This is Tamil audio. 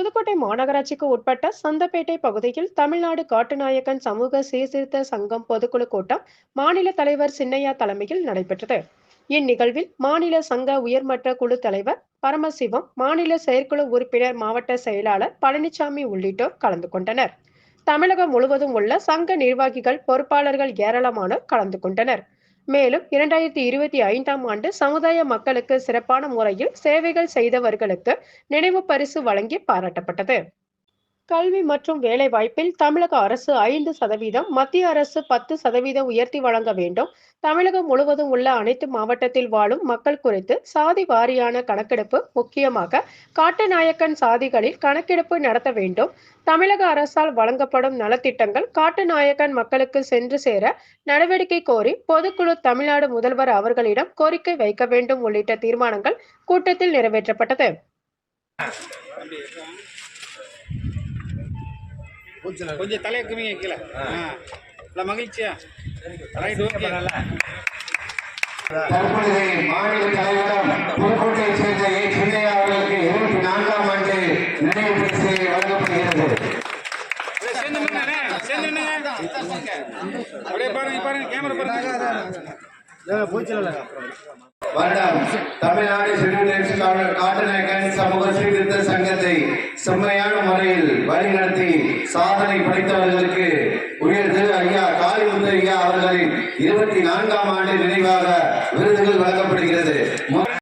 புதுக்கோட்டை மாநகராட்சிக்கு உட்பட்ட சந்தப்பேட்டை பகுதியில் தமிழ்நாடு காட்டுநாயக்கன் சமூக சீர்திருத்த சங்கம் பொதுக்குழு கூட்டம் மாநில தலைவர் சின்னையா தலைமையில் நடைபெற்றது. இந்நிகழ்வில் மாநில சங்க உயர்மட்ட குழு தலைவர் பரமசிவம், மாநில செயற்குழு உறுப்பினர், மாவட்ட செயலாளர் பழனிசாமி உள்ளிட்டோர் கலந்து கொண்டனர். தமிழகம் முழுவதும் உள்ள சங்க நிர்வாகிகள், பொறுப்பாளர்கள் ஏராளமானோர் கலந்து கொண்டனர். மேலும் 2025ஆம் ஆண்டு சமுதாய மக்களுக்கு சிறப்பான முறையில் சேவைகள் செய்தவர்களுக்கு நினைவு பரிசு வழங்கி பாராட்டப்பட்டது. கல்வி மற்றும் வேலை வாய்ப்பில் தமிழக அரசு 5%, மத்திய அரசு 10% உயர்த்தி வழங்க வேண்டும். தமிழகம் முழுவதும் உள்ள அனைத்து மாவட்டத்தில் வாழும் மக்கள் குறித்து சாதி வாரியான கணக்கெடுப்பு, முக்கியமாக காட்டுநாயக்கன் சாதிகளில் கணக்கெடுப்பு நடத்த வேண்டும். தமிழக அரசால் வழங்கப்படும் நலத்திட்டங்கள் காட்டுநாயக்கன் மக்களுக்கு சென்று சேர நடவடிக்கை கோரி பொதுக்குழு தமிழ்நாடு முதல்வர் அவர்களிடம் கோரிக்கை வைக்க வேண்டும் உள்ளிட்ட தீர்மானங்கள் கூட்டத்தில் நிறைவேற்றப்பட்டது. கொஞ்சம் தலையை கம்மிங்க கீழே. மகிழ்ச்சியா தற்பொழுது மாநில தலைவரும் புதுக்கோட்டையை சேர்ந்த சின்னையா அவர்களுக்கு 24ஆம் ஆண்டு நினைவு பரிசு வழங்கப்படுகிறது. வருடம் தமிழ்நாடு காட்டுநாயக்கன் சமூக சீர்திருத்த சங்கத்தை செம்மையான முறையில் வழிநடத்தி சாதனை படைத்தவர்கள்